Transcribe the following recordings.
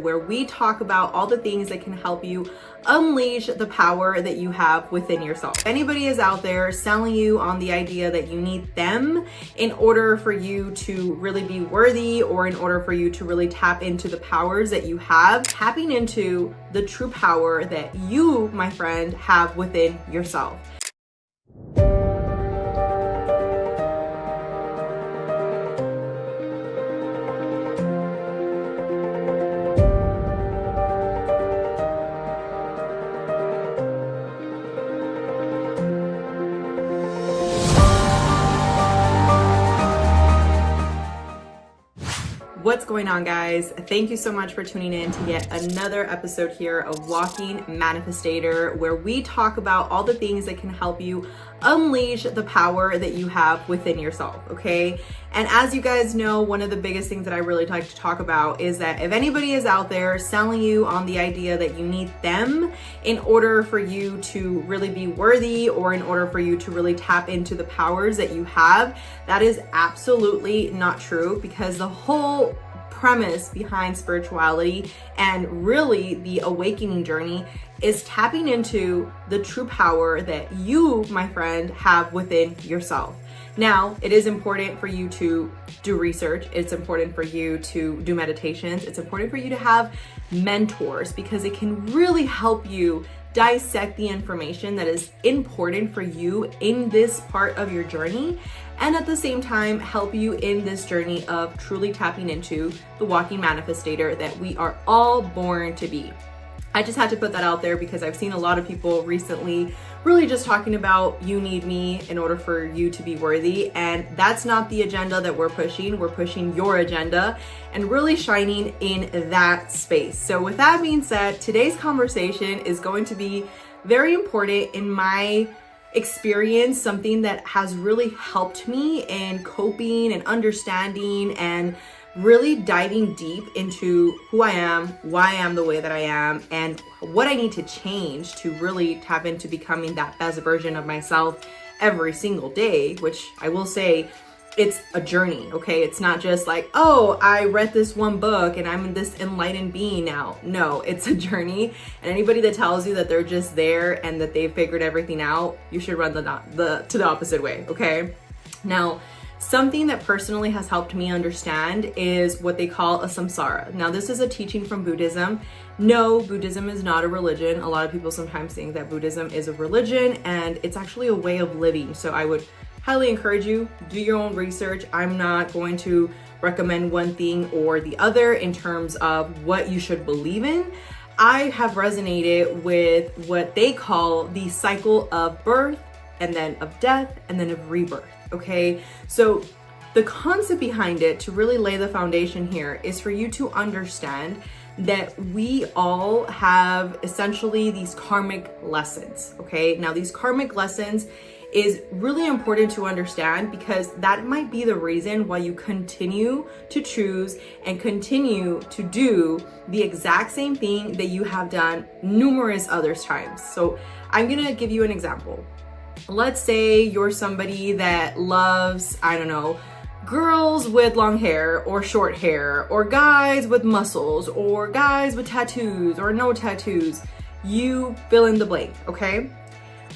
where we talk about all the things that can help you unleash the power that you have within yourself. If anybody is out there selling you on the idea that you need them in order for you to really be worthy, or in order for you to really tap into the powers that you have, tapping into the true power that you, my friend, have within yourself. What's going on, guys? Thank you so much for tuning in to yet another episode here of Walking Manifestator, where we talk about all the things that can help you unleash the power that you have within yourself, okay? And as you guys know, one of the biggest things that I really like to talk about is that if anybody is out there selling you on the idea that you need them in order for you to really be worthy, or in order for you to really tap into the powers that you have, that is absolutely not true, because the whole premise behind spirituality and really the awakening journey is tapping into the true power that you, my friend, have within yourself. Now, it is important for you to do research. It's important for you to do meditations. It's important for you to have mentors, because it can really help you dissect the information that is important for you in this part of your journey, and at the same time help you in this journey of truly tapping into the walking manifestator that we are all born to be. I just had to put that out there because I've seen a lot of people recently really just talking about you need me in order for you to be worthy, and that's not the agenda that we're pushing. We're pushing your agenda and really shining in that space. So with that being said, today's conversation is going to be very important in my experience, something that has really helped me in coping and understanding and really diving deep into who I am, why I am the way that I am, and what I need to change to really tap into becoming that best version of myself every single day, which I will say, it's a journey, okay? It's not just like, oh, I read this one book and I'm this enlightened being now. No, it's a journey. And anybody that tells you that they're just there and that they've figured everything out, you should run to the opposite way, okay? Now, something that personally has helped me understand is what they call a samsara. Now, this is a teaching from Buddhism. No, Buddhism is not a religion. A lot of people sometimes think that Buddhism is a religion, and it's actually a way of living. So I would highly encourage you, do your own research. I'm not going to recommend one thing or the other in terms of what you should believe in. I have resonated with what they call the cycle of birth, and then of death, and then of rebirth. Okay, so the concept behind it, to really lay the foundation here, is for you to understand that we all have essentially these karmic lessons. Okay, now these karmic lessons is really important to understand, because that might be the reason why you continue to choose and continue to do the exact same thing that you have done numerous other times. So I'm gonna give you an example. Let's say you're somebody that loves, I don't know, girls with long hair or short hair, or guys with muscles, or guys with tattoos or no tattoos. You fill in the blank, okay?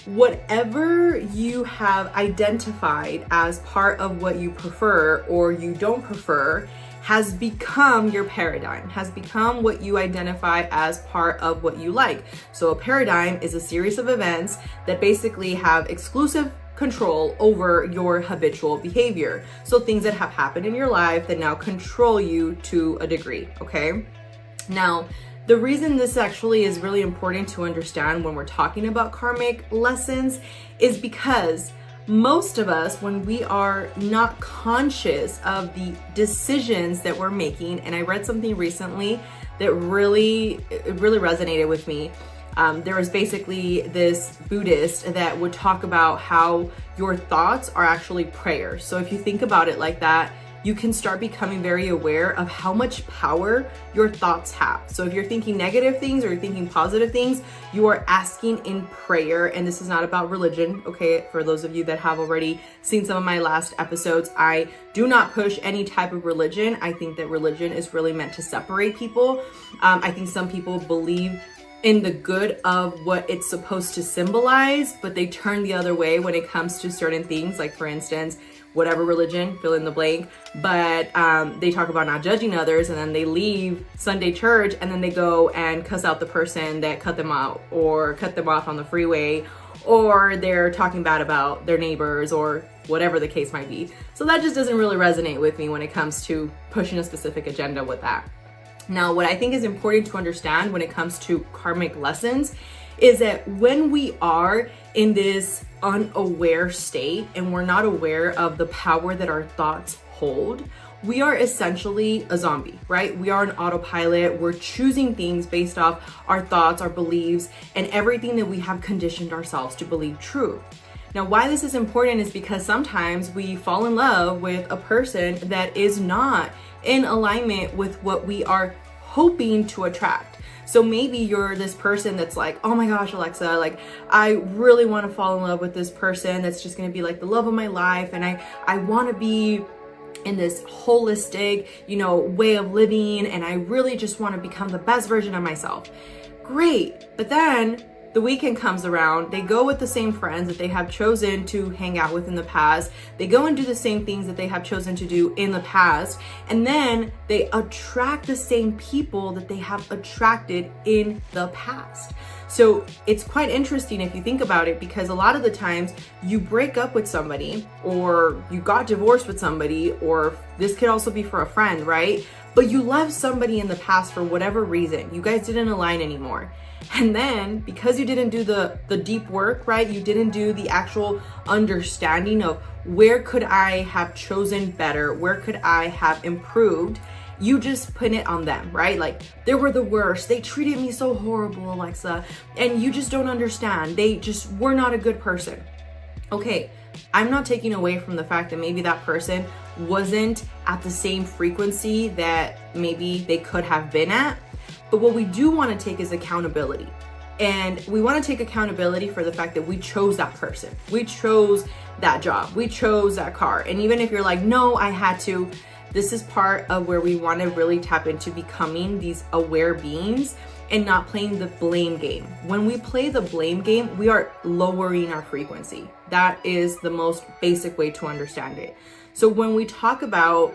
Whatever you have identified as part of what you prefer or you don't prefer has become your paradigm, has become what you identify as part of what you like. So a paradigm is a series of events that basically have exclusive control over your habitual behavior. So things that have happened in your life that now control you to a degree, okay? Now, the reason this actually is really important to understand when we're talking about karmic lessons is because most of us, when we are not conscious of the decisions that we're making, and I read something recently that really resonated with me. There was basically this Buddhist that would talk about how your thoughts are actually prayers. So if you think about it like that, you can start becoming very aware of how much power your thoughts have. So if you're thinking negative things or you're thinking positive things, you are asking in prayer. And this is not about religion, okay? For those of you that have already seen some of my last episodes, I do not push any type of religion. I think that religion is really meant to separate people. I think some people believe in the good of what it's supposed to symbolize, but they turn the other way when it comes to certain things. Like for instance, whatever religion, fill in the blank, but they talk about not judging others, and then they leave Sunday church and then they go and cuss out the person that cut them out or cut them off on the freeway, or they're talking bad about their neighbors or whatever the case might be. So that just doesn't really resonate with me when it comes to pushing a specific agenda with that. Now, what I think is important to understand when it comes to karmic lessons is that when we are in this unaware state and we're not aware of the power that our thoughts hold, we are essentially a zombie, right? We are an autopilot. We're choosing things based off our thoughts, our beliefs, and everything that we have conditioned ourselves to believe true. Now, why this is important is because sometimes we fall in love with a person that is not in alignment with what we are hoping to attract. So maybe you're this person that's like, oh my gosh, Alexa, like I really want to fall in love with this person that's just going to be like the love of my life. And I want to be in this holistic, way of living. And I really just want to become the best version of myself. Great. But then the weekend comes around, they go with the same friends that they have chosen to hang out with in the past. They go and do the same things that they have chosen to do in the past. And then they attract the same people that they have attracted in the past. So it's quite interesting if you think about it, because a lot of the times you break up with somebody or you got divorced with somebody, or this could also be for a friend, right? But you left somebody in the past for whatever reason. You guys didn't align anymore. And then because you didn't do the deep work, right? You didn't do the actual understanding of where could I have chosen better? Where could I have improved? You just put it on them, right? Like they were the worst. They treated me so horrible, Alexa. And you just don't understand. They just were not a good person. Okay, I'm not taking away from the fact that maybe that person wasn't at the same frequency that maybe they could have been at. But what we do want to take is accountability. And we want to take accountability for the fact that we chose that person. We chose that job. We chose that car. And even if you're like, no, I had to, this is part of where we want to really tap into becoming these aware beings and not playing the blame game. When we play the blame game, we are lowering our frequency. That is the most basic way to understand it. So when we talk about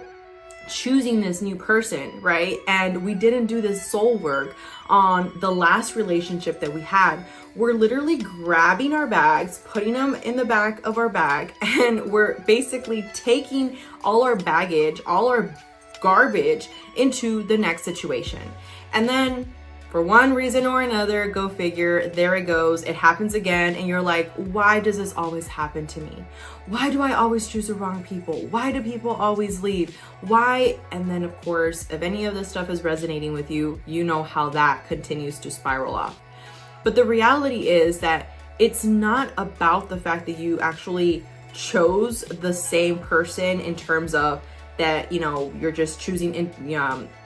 choosing this new person, right? And we didn't do this soul work on the last relationship that we had. We're literally grabbing our bags, putting them in the back of our bag, and we're basically taking all our baggage, all our garbage into the next situation. And then for one reason or another, go figure, there it goes, it happens again, and you're like, why does this always happen to me? Why do I always choose the wrong people? Why do people always leave? Why? And then of course, if any of this stuff is resonating with you, you know how that continues to spiral off. But the reality is that it's not about the fact that you actually chose the same person in terms of that, you're just choosing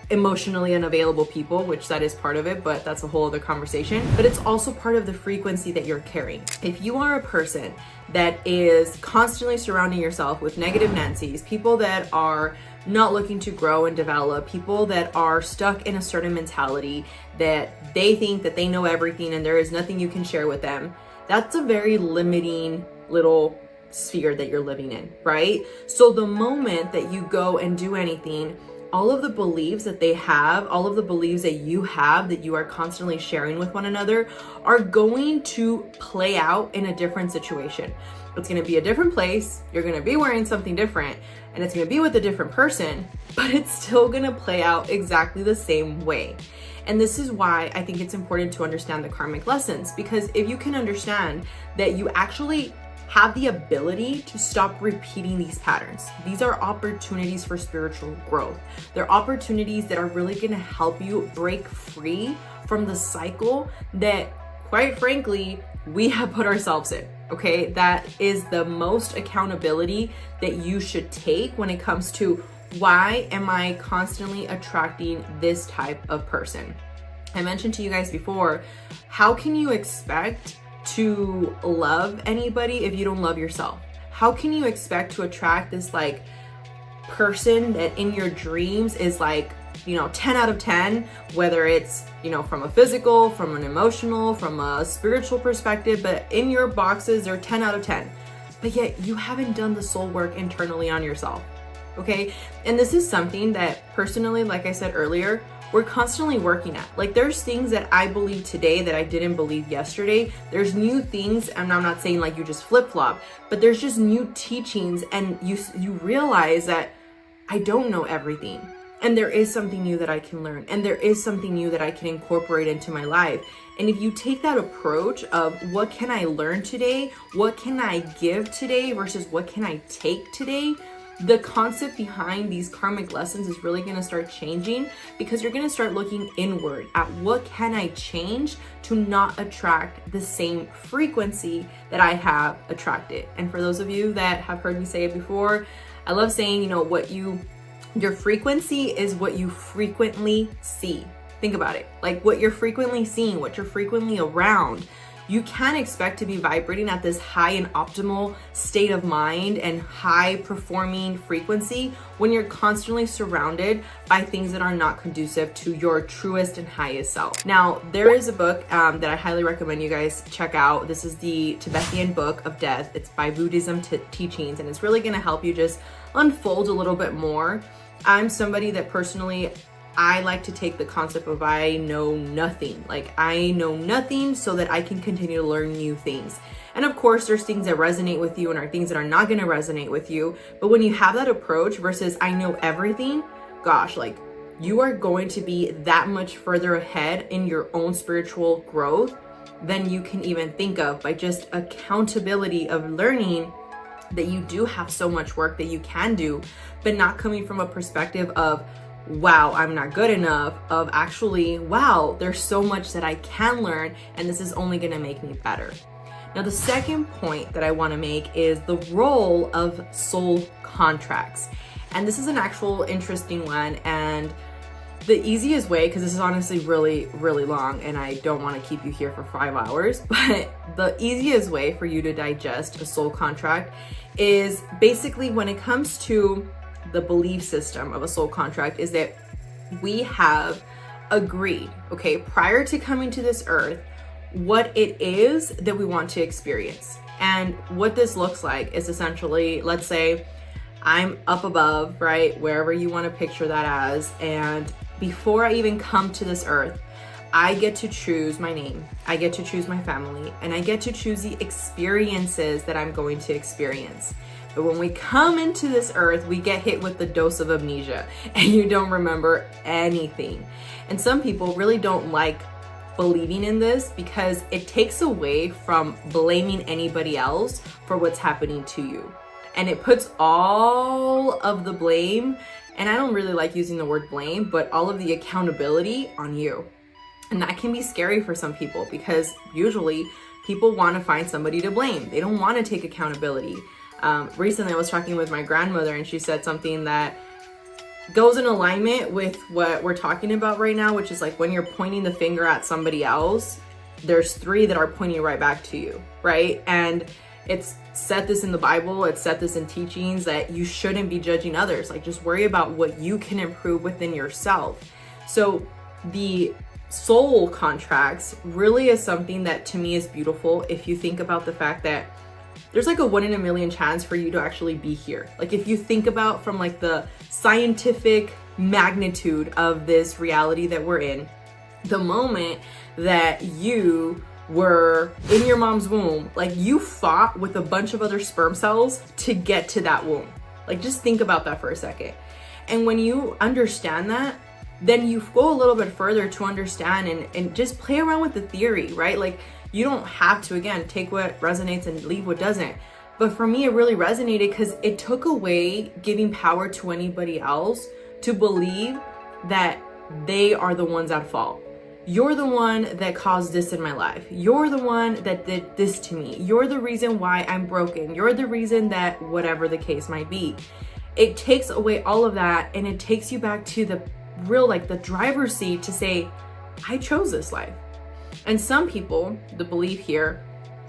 emotionally unavailable people, which that is part of it, but that's a whole other conversation. But it's also part of the frequency that you're carrying. If you are a person that is constantly surrounding yourself with negative Nancys, people that are not looking to grow and develop, people that are stuck in a certain mentality that they think that they know everything and there is nothing you can share with them, that's a very limiting little sphere that you're living in, right? So the moment that you go and do anything, all of the beliefs that they have, all of the beliefs that you have that you are constantly sharing with one another are going to play out in a different situation. It's going to be a different place. You're going to be wearing something different and it's going to be with a different person, but it's still going to play out exactly the same way. And this is why I think it's important to understand the karmic lessons, because if you can understand that you actually have the ability to stop repeating these patterns. These are opportunities for spiritual growth. They're opportunities that are really going to help you break free from the cycle that, quite frankly, we have put ourselves in, okay? That is the most accountability that you should take when it comes to Why am I constantly attracting this type of person? I mentioned to you guys before, how can you expect to love anybody if you don't love yourself? How can you expect to attract this like person that in your dreams is like, 10 out of 10, whether it's, from a physical, from an emotional, from a spiritual perspective, but in your boxes, they're 10 out of 10. But yet you haven't done the soul work internally on yourself, okay? And this is something that personally, like I said earlier, we're constantly working at. Like there's things that I believe today that I didn't believe yesterday. There's new things, and I'm not saying like you just flip-flop, but there's just new teachings, and you realize that I don't know everything. And there is something new that I can learn, and there is something new that I can incorporate into my life. And if you take that approach of what can I learn today, what can I give today versus what can I take today, the concept behind these karmic lessons is really going to start changing, because you're going to start looking inward at what can I change to not attract the same frequency that I have attracted. And for those of you that have heard me say it before, I love saying, your frequency is what you frequently see. Think about it. Like what you're frequently seeing, what you're frequently around. You can expect to be vibrating at this high and optimal state of mind and high performing frequency when you're constantly surrounded by things that are not conducive to your truest and highest self. Now, there is a book that I highly recommend you guys check out. This is the Tibetan Book of Death. It's by Buddhism Teachings, and it's really going to help you just unfold a little bit more. I'm somebody that personally, I like to take the concept of I know nothing. Like I know nothing so that I can continue to learn new things. And of course, there's things that resonate with you and are things that are not going to resonate with you. But when you have that approach versus I know everything, gosh, like you are going to be that much further ahead in your own spiritual growth than you can even think of, by just accountability of learning that you do have so much work that you can do, but not coming from a perspective of, wow, I'm not good enough, of actually, wow, there's so much that I can learn, and this is only gonna make me better. Now, the second point that I wanna make is the role of soul contracts. And this is an actual interesting one, and the easiest way, because this is honestly really, really long, and I don't wanna keep you here for 5 hours, but the easiest way for you to digest a soul contract is basically when it comes to the belief system of a soul contract is that we have agreed, okay, prior to coming to this earth, what it is that we want to experience. And what this looks like is essentially, let's say I'm up above, right, wherever you want to picture that as, and before I even come to this earth, I get to choose my name, I get to choose my family, and I get to choose the experiences that I'm going to experience. But when we come into this earth, we get hit with the dose of amnesia, and you don't remember anything. And some people really don't like believing in this because it takes away from blaming anybody else for what's happening to you. And it puts all of the blame, and I don't really like using the word blame, but all of the accountability on you. And that can be scary for some people because usually people want to find somebody to blame. They don't want to take accountability. Recently I was talking with my grandmother, and she said something that goes in alignment with what we're talking about right now, which is like when you're pointing the finger at somebody else, there's 3 that are pointing right back to you, right? And it's said this in the Bible, it's said this in teachings that you shouldn't be judging others. Like just worry about what you can improve within yourself. So the soul contracts really is something that to me is beautiful if you think about the fact that there's like a 1 in a million chance for you to actually be here. Like if you think about from like the scientific magnitude of this reality that we're in, the moment that you were in your mom's womb, like you fought with a bunch of other sperm cells to get to that womb. Like just think about that for a second. And when you understand that, then you go a little bit further to understand and just play around with the theory, right? Like you don't have to, again, take what resonates and leave what doesn't. But for me, it really resonated because it took away giving power to anybody else to believe that they are the ones at fault. You're the one that caused this in my life. You're the one that did this to me. You're the reason why I'm broken. You're the reason that whatever the case might be. it takes away all of that, and it takes you back to the real, like the driver's seat to say, I chose this life. And some people, the belief here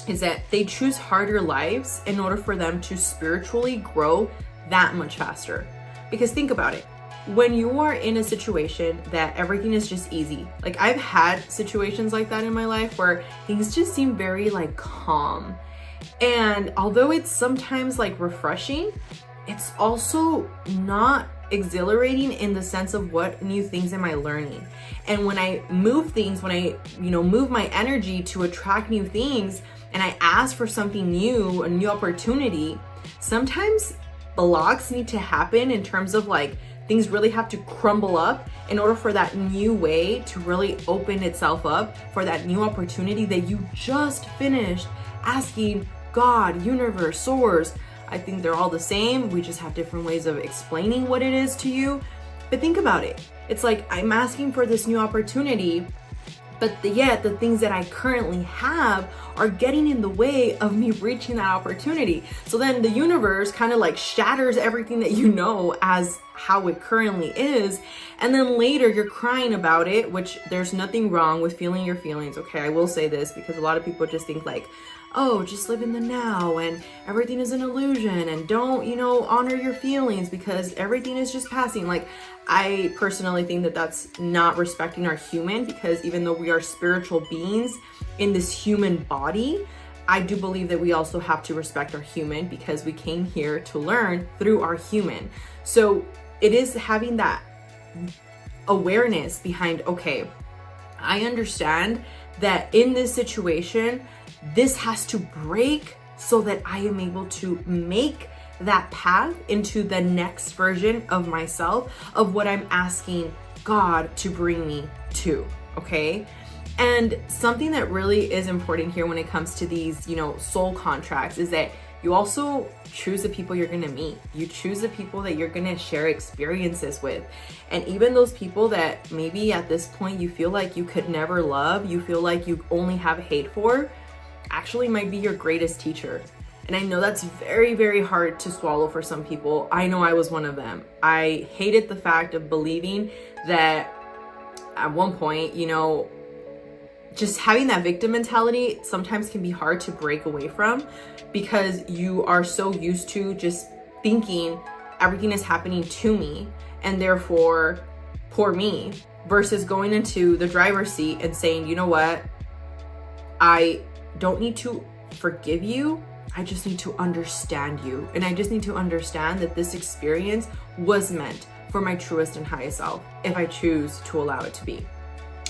is that they choose harder lives in order for them to spiritually grow that much faster. Because think about it. When you are in a situation that everything is just easy, like I've had situations like that in my life where things just seem very like calm. And although it's sometimes like refreshing, it's also not exhilarating in the sense of what new things am I learning. And when I move things, when I, move my energy to attract new things and I ask for something new, a new opportunity, sometimes blocks need to happen in terms of like things really have to crumble up in order for that new way to really open itself up for that new opportunity that you just finished asking God, universe, source. I think they're all the same. We just have different ways of explaining what it is to you. But think about it. It's like I'm asking for this new opportunity, but yet the things that I currently have are getting in the way of me reaching that opportunity. So then the universe kind of like shatters everything that you know as how it currently is. And then later you're crying about it, which there's nothing wrong with feeling your feelings. Okay, I will say this because a lot of people just think like, oh, just live in the now and everything is an illusion and don't, honor your feelings because everything is just passing. Like, I personally think that that's not respecting our human, because even though we are spiritual beings in this human body, I do believe that we also have to respect our human because we came here to learn through our human. So it is having that awareness behind, okay, I understand that in this situation, this has to break so that I am able to make that path into the next version of myself, of what I'm asking God to bring me to, okay? And something that really is important here when it comes to these, soul contracts is that you also choose the people you're gonna meet. You choose the people that you're gonna share experiences with. And even those people that maybe at this point you feel like you could never love, you feel like you only have hate for, actually might be your greatest teacher. And I know that's very, very hard to swallow for some people. I know I was one of them. I hated the fact of believing that at one point, just having that victim mentality sometimes can be hard to break away from, because you are so used to just thinking everything is happening to me and therefore poor me, versus going into the driver's seat and saying, you know what, I don't need to forgive you. I just need to understand you. And I just need to understand that this experience was meant for my truest and highest self, if I choose to allow it to be.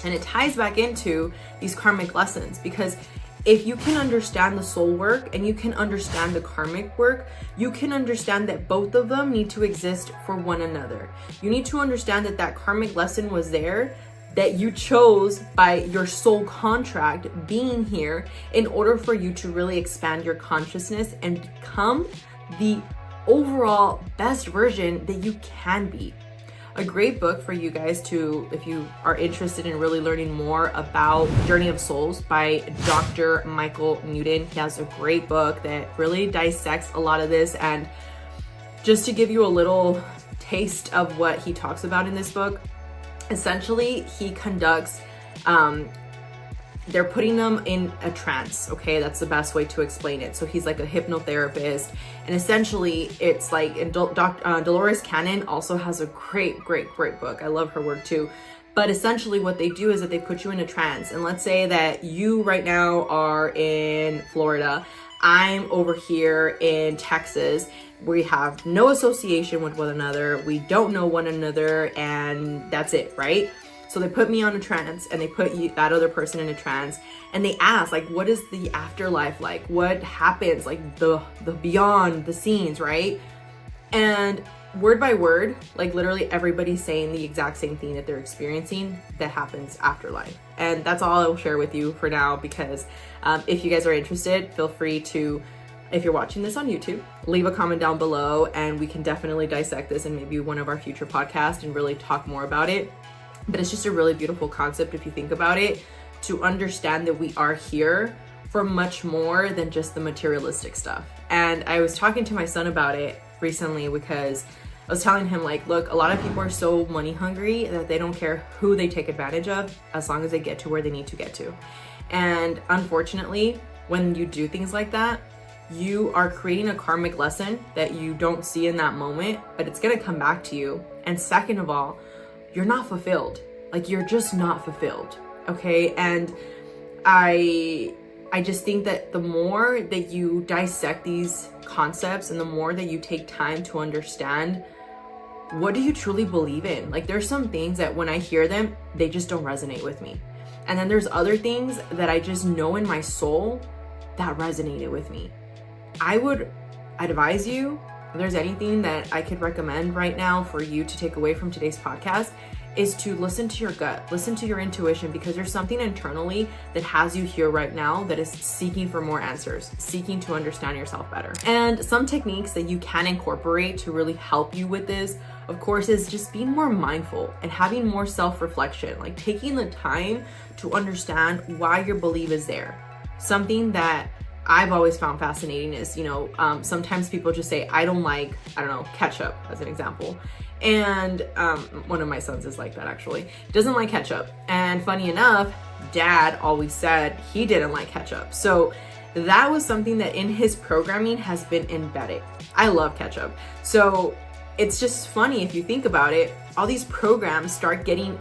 And it ties back into these karmic lessons, because if you can understand the soul work and you can understand the karmic work, you can understand that both of them need to exist for one another. You need to understand that that karmic lesson was there, that you chose by your soul contract being here in order for you to really expand your consciousness and become the overall best version that you can be. A great book for you guys to, if you are interested in really learning more about Journey of Souls by Dr. Michael Newton. He has a great book that really dissects a lot of this. And just to give you a little taste of what he talks about in this book, essentially he conducts, they're putting them in a trance, okay? That's the best way to explain it. So he's like a hypnotherapist, and essentially it's like, and Dolores Cannon also has a great book. I love her work too. But essentially what they do is that they put you in a trance. And let's say that you right now are in Florida, I'm over here in Texas. We have no association with one another. We don't know one another, and that's it, right? So they put me on a trance, and they put that other person in a trance, and they ask, like, what is the afterlife like? What happens, like the beyond the scenes, right? And word by word, like literally everybody's saying the exact same thing that they're experiencing that happens afterlife. And that's all I will share with you for now, because if you guys are interested, feel free to, if you're watching this on YouTube, leave a comment down below, and we can definitely dissect this in maybe one of our future podcasts and really talk more about it. But it's just a really beautiful concept if you think about it, to understand that we are here for much more than just the materialistic stuff. And I was talking to my son about it recently, because I was telling him, like, look, a lot of people are so money hungry that they don't care who they take advantage of as long as they get to where they need to get to. And unfortunately, when you do things like that, you are creating a karmic lesson that you don't see in that moment, but it's gonna come back to you. And second of all, you're not fulfilled. Like, you're just not fulfilled, okay? And I just think that the more that you dissect these concepts and the more that you take time to understand, what do you truly believe in? Like, there's some things that when I hear them, they just don't resonate with me. And then there's other things that I just know in my soul that resonated with me. I would advise you, if there's anything that I could recommend right now for you to take away from today's podcast, is to listen to your gut, listen to your intuition, because there's something internally that has you here right now that is seeking for more answers, seeking to understand yourself better. And some techniques that you can incorporate to really help you with this, of course, is just being more mindful and having more self-reflection, like taking the time to understand why your belief is there. Something that I've always found fascinating is, sometimes people just say, I don't like, ketchup, as an example. And one of my sons is like that, actually. He doesn't like ketchup. And funny enough, dad always said he didn't like ketchup. So that was something that in his programming has been embedded. I love ketchup. So it's just funny if you think about it, all these programs start getting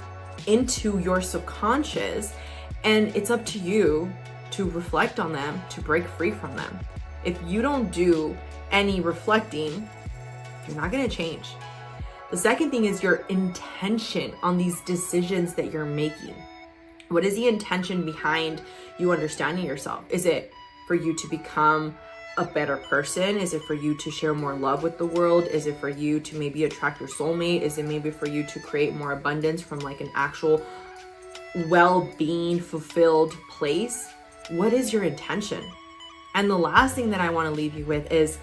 into your subconscious, and it's up to you to reflect on them, to break free from them. If you don't do any reflecting, you're not gonna change. The second thing is your intention on these decisions that you're making. What is the intention behind you understanding yourself? Is it for you to become a better person? Is it for you to share more love with the world? Is it for you to maybe attract your soulmate? Is it maybe for you to create more abundance from like an actual well-being, fulfilled place? What is your intention? And the last thing that I want to leave you with is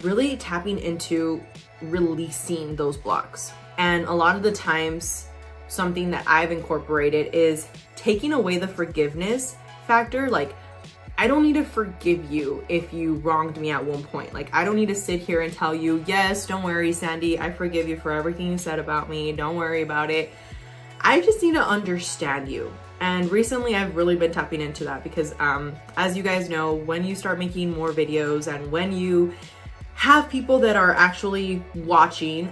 really tapping into releasing those blocks. And a lot of the times, something that I've incorporated is taking away the forgiveness factor. Like, I don't need to forgive you if you wronged me at one point. Like, I don't need to sit here and tell you, yes, don't worry, Sandy, I forgive you for everything you said about me. Don't worry about it. I just need to understand you. And recently I've really been tapping into that because as you guys know, when you start making more videos and when you have people that are actually watching,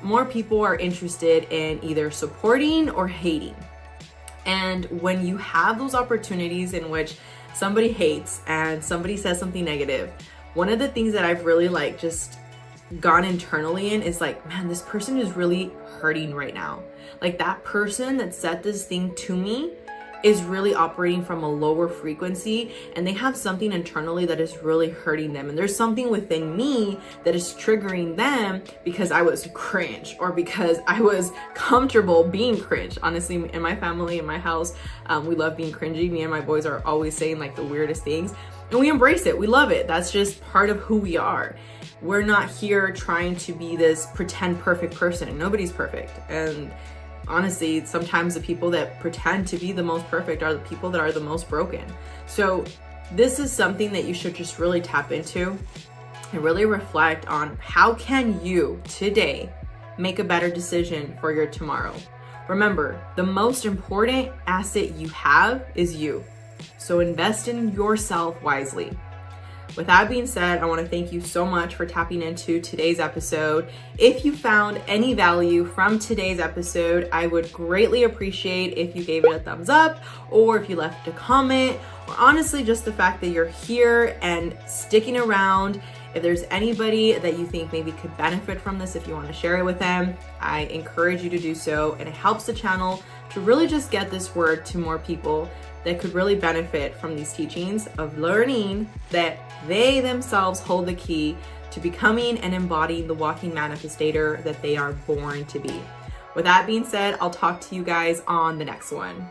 more people are interested in either supporting or hating. And when you have those opportunities in which somebody hates and somebody says something negative, one of the things that I've really just gone internally in is like, man, this person is really hurting right now. Like, that person that said this thing to me is really operating from a lower frequency, and they have something internally that is really hurting them. And there's something within me that is triggering them because I was cringe or because I was comfortable being cringe. Honestly, in my family, in my house, we love being cringy. Me and my boys are always saying like the weirdest things, and we embrace it. We love it. That's just part of who we are. We're not here trying to be this pretend perfect person. Nobody's perfect. And honestly, sometimes the people that pretend to be the most perfect are the people that are the most broken. So this is something that you should just really tap into and really reflect on. How can you today make a better decision for your tomorrow? Remember, the most important asset you have is you. So invest in yourself wisely. With that being said, I want to thank you so much for tapping into today's episode. If you found any value from today's episode, I would greatly appreciate if you gave it a thumbs up, or if you left a comment, or honestly just the fact that you're here and sticking around. If there's anybody that you think maybe could benefit from this, if you want to share it with them, I encourage you to do so. And it helps the channel to really just get this word to more people that could really benefit from these teachings of learning that they themselves hold the key to becoming and embodying the walking manifestator that they are born to be. With that being said, I'll talk to you guys on the next one.